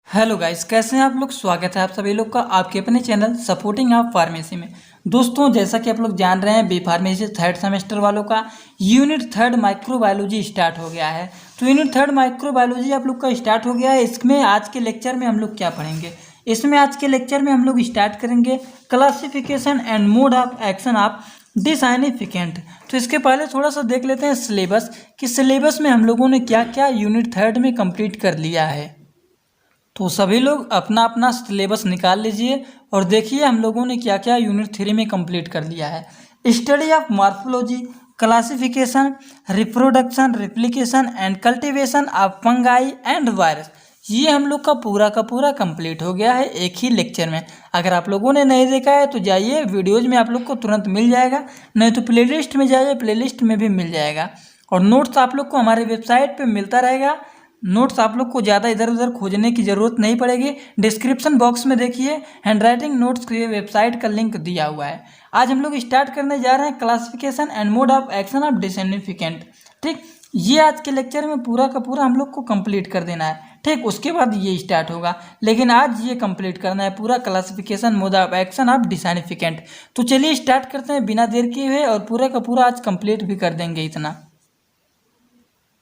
Hello guys, कैसे हैं आप लोग। स्वागत है आप सभी लोग का आपके अपने चैनल सपोर्टिंग आप फार्मेसी में। दोस्तों, जैसा कि आप लोग जान रहे हैं, बी फार्मेसी थर्ड सेमेस्टर वालों का यूनिट थर्ड माइक्रोबायोलॉजी स्टार्ट हो गया है। तो यूनिट थर्ड माइक्रोबायोलॉजी आप लोग का स्टार्ट हो गया है। इसमें आज के लेक्चर में हम लोग क्या पढ़ेंगे, इसमें आज के लेक्चर में हम लोग स्टार्ट करेंगे classification and mode of action of disinfectant. तो इसके पहले थोड़ा सा देख लेते हैं सिलेबस, कि सिलेबस में हम लोगों ने क्या क्या यूनिट थर्ड में कंप्लीट कर लिया है। तो सभी लोग अपना अपना सिलेबस निकाल लीजिए और देखिए हम लोगों ने क्या क्या यूनिट थ्री में कंप्लीट कर लिया है। Study of morphology, classification, reproduction, replication and cultivation of fungi and virus, ये हम लोग का पूरा कंप्लीट हो गया है एक ही लेक्चर में। अगर आप लोगों ने नहीं देखा है तो जाइए, वीडियोज में आप लोग को तुरंत मिल जाएगा, नहीं तो प्लेलिस्ट में जाइए, प्लेलिस्ट में भी मिल जाएगा। और नोट्स आप लोग को हमारे वेबसाइट पे मिलता रहेगा। नोट्स आप लोग को ज़्यादा इधर उधर खोजने की ज़रूरत नहीं पड़ेगी। डिस्क्रिप्शन बॉक्स में देखिए, हैंडराइटिंग नोट्स के वेबसाइट का लिंक दिया हुआ है। आज हम लोग स्टार्ट करने जा रहे हैं classification and mode of action of disinfectant. ठीक, ये आज के लेक्चर में पूरा का पूरा हम लोग को कंप्लीट कर देना है। ठीक, उसके बाद ये स्टार्ट होगा, लेकिन आज ये कंप्लीट करना है पूरा classification mode of action of disinfectant. तो चलिए स्टार्ट करते हैं बिना देर किए हुए, और पूरा का पूरा आज कंप्लीट भी कर देंगे इतना।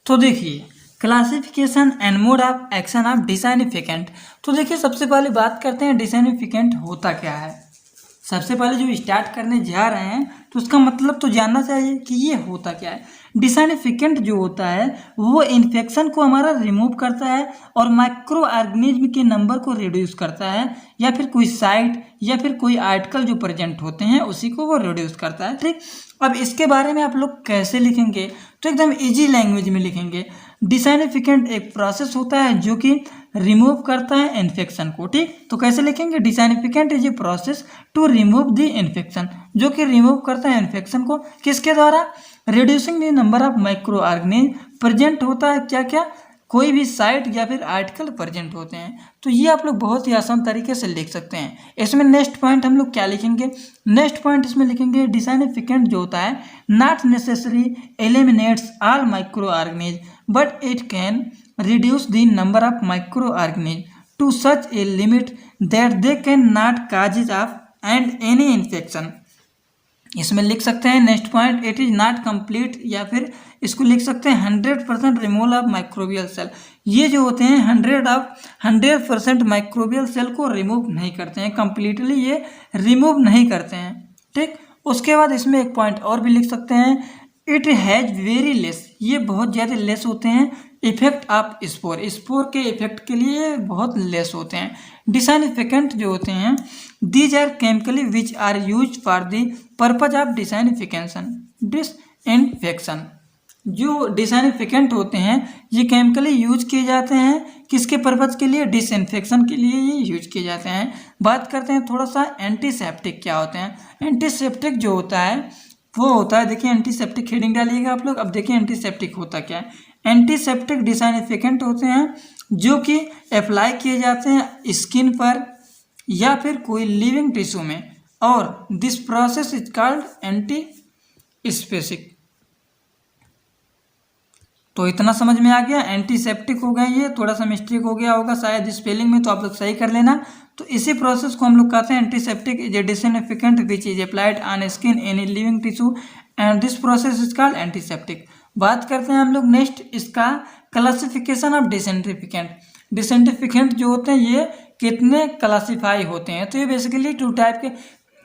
तो देखिए, classification and mode of action of disinfectant. तो देखिए, सबसे पहले बात करते हैं डिसाइनिफिकेंट होता क्या है। सबसे पहले जो स्टार्ट करने जा रहे हैं तो उसका मतलब तो जानना चाहिए कि ये होता क्या है। डिसाइनिफिकेंट जो होता है वो इन्फेक्शन को हमारा रिमूव करता है और माइक्रो ऑर्गेनिज्म के नंबर को रिड्यूस करता है, या फिर कोई साइट या फिर कोई आर्टिकल जो प्रेजेंट होते हैं उसी को वो रिड्यूस करता है। ठीक, अब इसके बारे में आप लोग कैसे लिखेंगे, तो एकदम इजी लैंग्वेज में लिखेंगे। डिसाइनिफिकेंट एक प्रोसेस होता है जो कि रिमूव करता है इन्फेक्शन को। ठीक, तो कैसे लिखेंगे, disinfectant is a process to remove the infection, जो कि रिमूव करता है इन्फेक्शन को किसके द्वारा, reducing the number of microorganism present होता है क्या क्या, कोई भी साइट या फिर आर्टिकल प्रेजेंट होते हैं। तो ये आप लोग बहुत ही आसान तरीके से लिख सकते हैं। इसमें नेक्स्ट पॉइंट हम लोग क्या लिखेंगे, नेक्स्ट पॉइंट इसमें लिखेंगे डिसाइनिफिकेंट जो होता है not necessary eliminates all microorganism but it can reduce the number of microorganism to such a limit that they can not causes of and any infection. इसमें लिख सकते हैं next point, it is not complete, या फिर इसको लिख सकते हैं 100% रिमूवल ऑफ माइक्रोबियल सेल। ये जो होते हैं 100% माइक्रोबियल सेल को रिमूव नहीं करते हैं, कंप्लीटली ये रिमूव नहीं करते हैं। ठीक, उसके बाद इसमें एक पॉइंट और भी लिख सकते हैं, इट हैज़ वेरी लेस, ये बहुत ज़्यादा लेस होते हैं इफेक्ट ऑफ स्पोर, स्पोर के इफेक्ट के लिए बहुत लेस होते हैं। डिसाइनिफिकेंट जो होते हैं these are chemically which are use for the purpose of disinfection disinfection. जो डिसाइनिफिकेंट होते हैं ये केमिकली यूज किए जाते हैं किसके पर्पज के लिए, डिसइंफेक्शन के लिए ये यूज किए जाते हैं। बात करते हैं थोड़ा सा एंटीसेप्टिक क्या होते हैं। एंटीसेप्टिक जो होता है वो होता है, देखिए एंटीसेप्टिक हेडिंग डालिएगा आप लोग। अब देखिए एंटीसेप्टिक होता क्या है। एंटीसेप्टिक डिसाइनिफिकेंट होते हैं जो कि अप्लाई किए जाते हैं स्किन पर या फिर कोई लिविंग टिश्यू में, और दिस प्रोसेस इज कॉल्ड एंटीस्पेसिक। तो इतना समझ में आ गया, एंटीसेप्टिक हो गए, ये थोड़ा सा मिस्टेक हो गया होगा शायद स्पेलिंग में, तो आप लोग सही कर लेना। तो इसी प्रोसेस को हम लोग कहते हैं antiseptic is a disinfectant which is applied on skin any living tissue and this process is called antiseptic. बात करते हैं हम लोग नेक्स्ट इसका क्लासिफिकेशन ऑफ डिसइंफेक्टेंट। डिसइंफेक्टेंट जो होते हैं ये कितने क्लासीफाई होते हैं, तो ये बेसिकली टू टाइप के,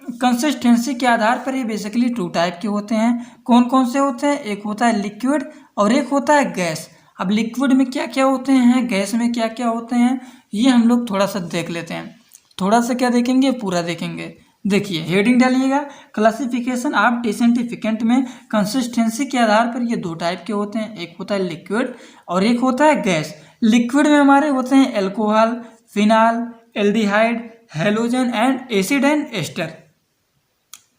कंसिस्टेंसी के आधार पर ये बेसिकली टू टाइप के होते हैं। कौन कौन से होते हैं, एक होता है लिक्विड और एक होता है गैस। अब लिक्विड में क्या क्या होते हैं, गैस में क्या क्या होते हैं, ये हम लोग थोड़ा सा देख लेते हैं। थोड़ा सा क्या देखेंगे, पूरा देखेंगे। देखिए हेडिंग डालिएगा, क्लासिफिकेशन ऑफ डिसइंफेक्टेंट में कंसिस्टेंसी के आधार पर ये दो टाइप के होते हैं, एक होता है लिक्विड और एक होता है गैस। लिक्विड में हमारे होते हैं alcohol, phenol, aldehyde, halogen and acid and ester.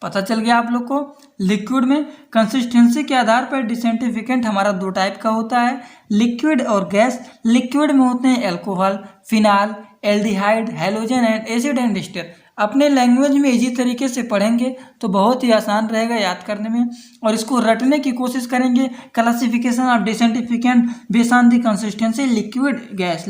पता चल गया आप लोग को। लिक्विड में कंसिस्टेंसी के आधार पर डिसइंफेक्टेंट हमारा दो टाइप का होता है, लिक्विड और गैस। लिक्विड में होते हैं alcohol, phenol, aldehyde, halogen and acid and ester. अपने लैंग्वेज में इजी तरीके से पढ़ेंगे तो बहुत ही आसान रहेगा याद करने में, और इसको रटने की कोशिश करेंगे। Classification of disinfectant based on the consistency liquid gas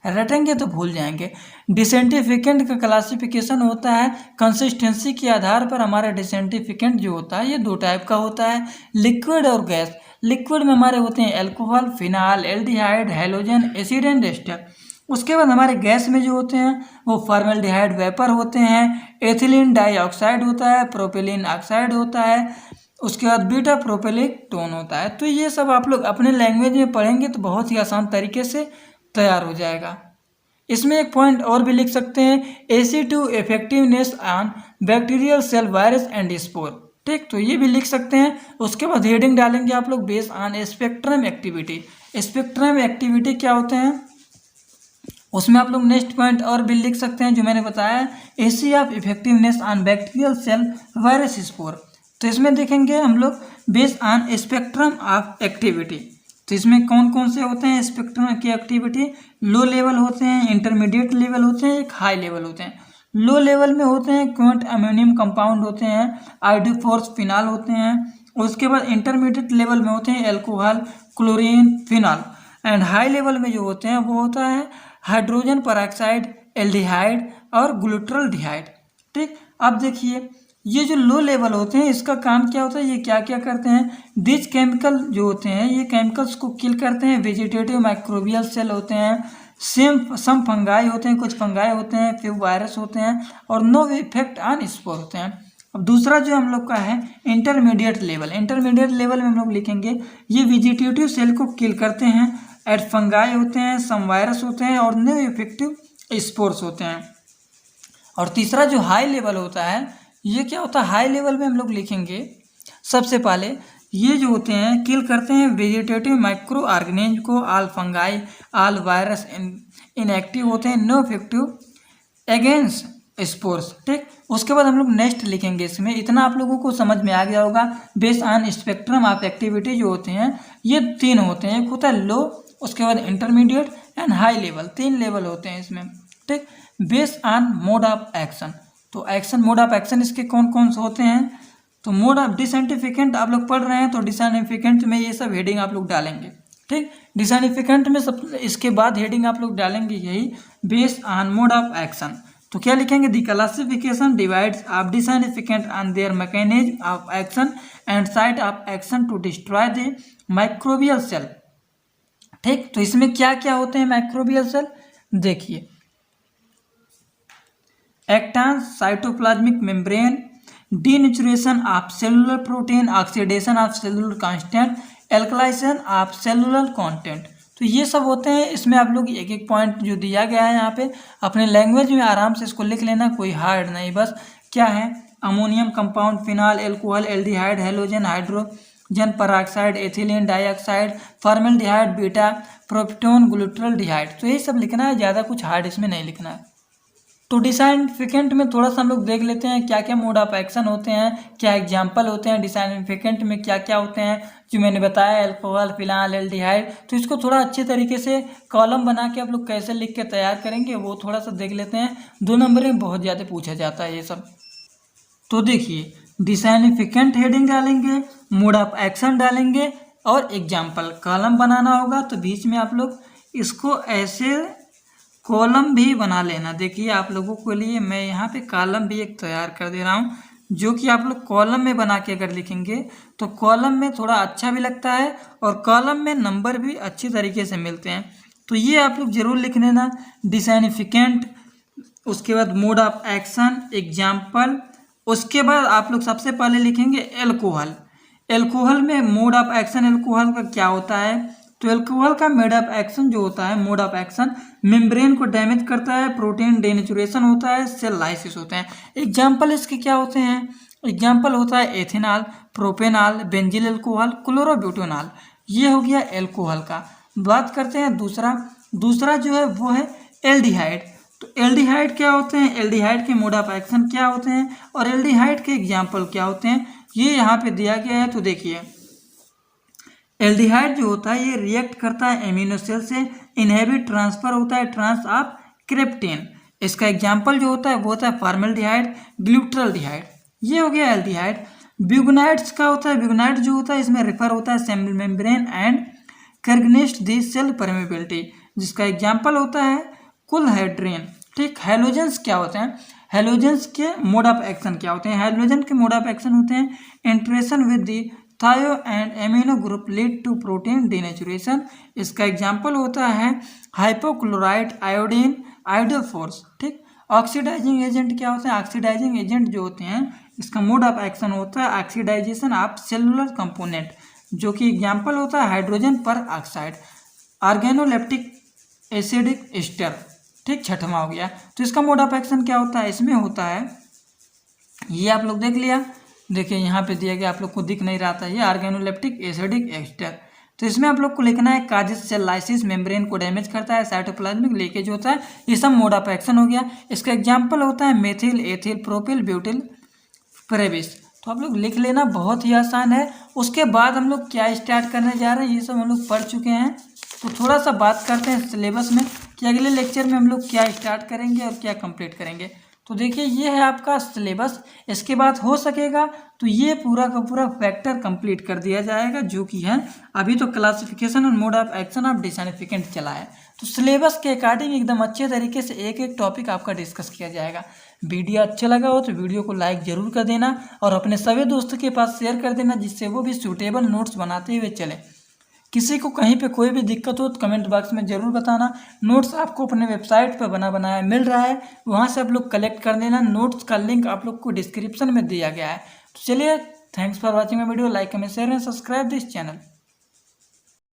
रटेंगे तो भूल जाएंगे। डिसइंफिकेंट का क्लासिफिकेशन होता है कंसिस्टेंसी के आधार पर। हमारा डिसइंफिकेंट जो होता है ये दो टाइप का होता है, लिक्विड और गैस। लिक्विड में हमारे होते हैं alcohol, phenol, aldehyde, halogen, acid and ester. उसके बाद हमारे गैस में जो होते हैं वो फॉर्मल्डिहाइड वेपर होते हैं, एथिलीन डाइऑक्साइड होता है, प्रोपिलीन ऑक्साइड होता है, उसके बाद बीटा प्रोपेलिक टोन होता है। तो ये सब आप लोग अपने लैंग्वेज में पढ़ेंगे तो बहुत ही आसान तरीके से तैयार हो जाएगा। इसमें एक पॉइंट और भी लिख सकते हैं, AC2 effectiveness on bacterial cell, virus and spore. ठीक, तो ये भी लिख सकते हैं। उसके बाद हेडिंग डालेंगे आप लोग based on spectrum activity. Spectrum activity क्या होते हैं उसमें आप लोग नेक्स्ट पॉइंट और भी लिख सकते हैं जो मैंने बताया, AC of effectiveness on bacterial cell, virus, spore. तो इसमें देखेंगे हम लोग based on spectrum of activity. तो इसमें कौन कौन से होते हैं स्पेक्ट्रम की एक्टिविटी? लो लेवल होते हैं, इंटरमीडिएट लेवल होते हैं, एक हाई लेवल होते हैं। लो लेवल में होते हैं क्विंट अमोनियम कंपाउंड होते हैं, आइडोफोर्स, फिनाल होते हैं। उसके बाद इंटरमीडिएट लेवल में होते हैं alcohol, chlorine, phenol. And high level में जो होते हैं वो होता है हाइड्रोजन पेरोक्साइड, एल्डिहाइड और ग्लूटरल्डिहाइड। ठीक, अब देखिए ये जो लो लेवल होते हैं इसका काम क्या होता है, ये क्या क्या करते हैं? दिस केमिकल जो होते हैं ये केमिकल्स को किल करते हैं। वेजिटेटिव माइक्रोबियल सेल होते हैं, सम फंगाई होते हैं, कुछ फंगाई होते हैं, फिर वायरस होते हैं, और नो इफेक्ट ऑन स्पोर होते हैं। अब दूसरा जो हम लोग का है इंटरमीडिएट लेवल। इंटरमीडिएट लेवल में हम लोग लिखेंगे ये वेजिटेटिव सेल को किल करते हैं, एड फंगाई होते हैं, सम वायरस होते हैं, और नो इफेक्टिव स्पोर्स होते हैं। और तीसरा जो हाई लेवल होता है ये क्या होता है? हाई लेवल में हम लोग लिखेंगे सबसे पहले ये जो होते हैं किल करते हैं वेजिटेटिव माइक्रो ऑर्गेनिज्म को, all fungi, all virus inactive होते हैं, नो इफेक्टिव अगेंस्ट स्पोर्स। ठीक, उसके बाद हम लोग नेक्स्ट लिखेंगे। इसमें इतना आप लोगों को समझ में आ गया होगा। Based on spectrum of activity जो होते हैं ये तीन होते हैं, एक होता है लो, उसके बाद इंटरमीडिएट एंड हाई लेवल, तीन लेवल होते हैं इसमें। ठीक, based on mode of action. तो एक्शन, मोड ऑफ एक्शन इसके कौन कौन से होते हैं? तो मोड ऑफ डिसइंफिकेंट आप लोग पढ़ रहे हैं तो डिसइंफिकेंट में ये सब हेडिंग आप लोग डालेंगे। ठीक, डिसइंफिकेंट में सब इसके बाद हेडिंग आप लोग डालेंगे यही based on mode of action. तो क्या लिखेंगे? The classification divides of disinfectant on their mechanism of action and site of action to destroy the microbial cell. ठीक, तो इसमें क्या क्या होते हैं माइक्रोबियल सेल? देखिए, actions, cytoplasmic membrane, denaturation of cellular protein, oxidation of cellular constant, alkalization of cellular content. तो ये सब होते हैं। इसमें आप लोग एक एक पॉइंट जो दिया गया है यहाँ पे अपने लैंग्वेज में आराम से इसको लिख लेना, कोई हार्ड नहीं। बस क्या है? Ammonium compound, phenol, alcohol, aldehyde, halogen, hydrogen peroxide, ethylene dioxide, formaldehyde, beta propitone, glutaraldehyde. तो ये सब लिखना है, ज़्यादा कुछ हार्ड इसमें नहीं लिखना है। तो डिसइंफिकेंट में थोड़ा सा हम लोग देख लेते हैं क्या क्या मोड ऑफ एक्शन होते हैं, क्या एग्जाम्पल होते हैं डिसइंफिकेंट में क्या क्या होते हैं जो मैंने बताया, अल्कोहल, फिनाल, एल्डिहाइड। तो इसको थोड़ा अच्छे तरीके से कॉलम बना के आप लोग कैसे लिख के तैयार करेंगे वो थोड़ा सा देख लेते हैं। 2 नंबर में बहुत ज़्यादा पूछा जाता है ये सब। तो देखिए, डिसइंफिकेंट हेडिंग डालेंगे, मोड ऑफ एक्शन डालेंगे और एग्जाम्पल कॉलम बनाना होगा। तो बीच में आप लोग इसको ऐसे कॉलम भी बना लेना। देखिए, आप लोगों के लिए मैं यहाँ पे कॉलम भी एक तैयार कर दे रहा हूँ जो कि आप लोग कॉलम में बना के अगर लिखेंगे तो कॉलम में थोड़ा अच्छा भी लगता है और कॉलम में नंबर भी अच्छी तरीके से मिलते हैं। तो ये आप लोग जरूर लिख लेना, डिसइंफिकेंट, उसके बाद मोड ऑफ एक्शन, एग्जाम्पल। उसके बाद आप लोग सबसे पहले लिखेंगे एल्कोहल। एल्कोहल में मोड ऑफ एक्शन एल्कोहल का क्या होता है? तो एल्कोहल का मोड ऑफ एक्शन जो होता है, मोड ऑफ एक्शन मेम्ब्रेन को डैमेज करता है, प्रोटीन डेनेचुरेशन होता है, सेल लाइसिस होते हैं। एग्जाम्पल इसके क्या होते हैं? एग्जाम्पल होता है ethanol, propanol, benzyl alcohol, chlorobutanol. ये हो गया एल्कोहल का। बात करते हैं दूसरा जो है वो है एल्डिहाइड। तो एल्डिहाइड क्या होते हैं? एल्डिहाइड के मोड ऑफ एक्शन क्या होते हैं और एल्डिहाइड के एग्जाम्पल क्या होते हैं ये यहाँ पे दिया गया है। तो देखिए, एल्डिहाइड जो होता है ये रिएक्ट करता है एमिनो सेल से, इनहेबिट ट्रांसफर होता है ट्रांस ऑफ क्रिप्टेन। इसका एग्जाम्पल जो होता है वो होता है फॉर्मेल्डिहाइड, ग्लूट्रल्डिहाइड। ये हो गया एल्डिहाइड। ब्यूगनाइट्स का होता है, ब्यूगनाइट जो होता है इसमें रेफर होता है सेल मेम्ब्रेन एंड कैर्गनेस्ट दी सेल परमेबिलिटी, जिसका एग्जाम्पल होता है कुलहाइड्रेन। ठीक, हेलोजेंस क्या होते हैं, हेलोजेंस के मोड ऑफ एक्शन क्या होते हैं, हेलोजन के मोड ऑफ एक्शन होते हैं iteration with the thio and amino group lead to protein denaturation. इसका एग्जाम्पल होता है हाइपोक्लोराइड आयोडीन आयोडोफोर्स। ठीक, ऑक्सीडाइजिंग एजेंट क्या होते हैं, ऑक्सीडाइजिंग एजेंट जो होते हैं इसका मोड ऑफ एक्शन होता है ऑक्सीडाइजेशन ऑफ सेलुलर कंपोनेंट, जो कि एग्जाम्पल होता है हाइड्रोजन पर ऑक्साइड। Organoleptic acidic ester. ठीक, छठवां हो गया। तो इसका मोड ऑफ एक्शन क्या होता है, इसमें होता है, ये आप लोग देख लिया, देखिए यहाँ पे दिया गया, आप लोग को दिख नहीं रहा था, ये ऑर्गेनोलेप्टिक एसिडिक एस्टर। तो इसमें आप लोग को लिखना है काजिस सेल लाइसिस मेम्ब्रेन को डैमेज करता है, साइटोप्लाज्मिक लीकेज होता है, ये सब मोड ऑफ एक्शन हो गया। इसका एग्जाम्पल होता है मेथिल, एथिल, प्रोपिल, ब्यूटिल, प्रेविस। तो आप लोग लिख लेना, बहुत ही आसान है। उसके बाद हम लोग क्या स्टार्ट करने जा रहे हैं ये सब हम लोग पढ़ चुके हैं। तो थोड़ा सा बात करते हैं सिलेबस में कि अगले लेक्चर में हम लोग क्या स्टार्ट करेंगे और क्या कंप्लीट करेंगे। तो देखिए ये है आपका सिलेबस। इसके बाद हो सकेगा तो ये पूरा का पूरा फैक्टर कंप्लीट कर दिया जाएगा, जो कि है अभी तो क्लासिफिकेशन और मोड ऑफ एक्शन ऑफ डिसइंफिकेंट चला है। तो सिलेबस के अकॉर्डिंग एकदम अच्छे तरीके से एक एक टॉपिक आपका डिस्कस किया जाएगा। वीडियो अच्छा लगा हो तो वीडियो को लाइक जरूर कर देना और अपने सभी दोस्तों के पास शेयर कर देना, जिससे वो भी सूटेबल नोट्स बनाते हुए चले। किसी को कहीं पे कोई भी दिक्कत हो तो कमेंट बॉक्स में ज़रूर बताना। नोट्स आपको अपने वेबसाइट पर बना बनाया मिल रहा है, वहाँ से आप लोग कलेक्ट कर लेना। नोट्स का लिंक आप लोग को डिस्क्रिप्शन में दिया गया है। तो चलिए, thanks for watching my video. Like comment share and subscribe this channel.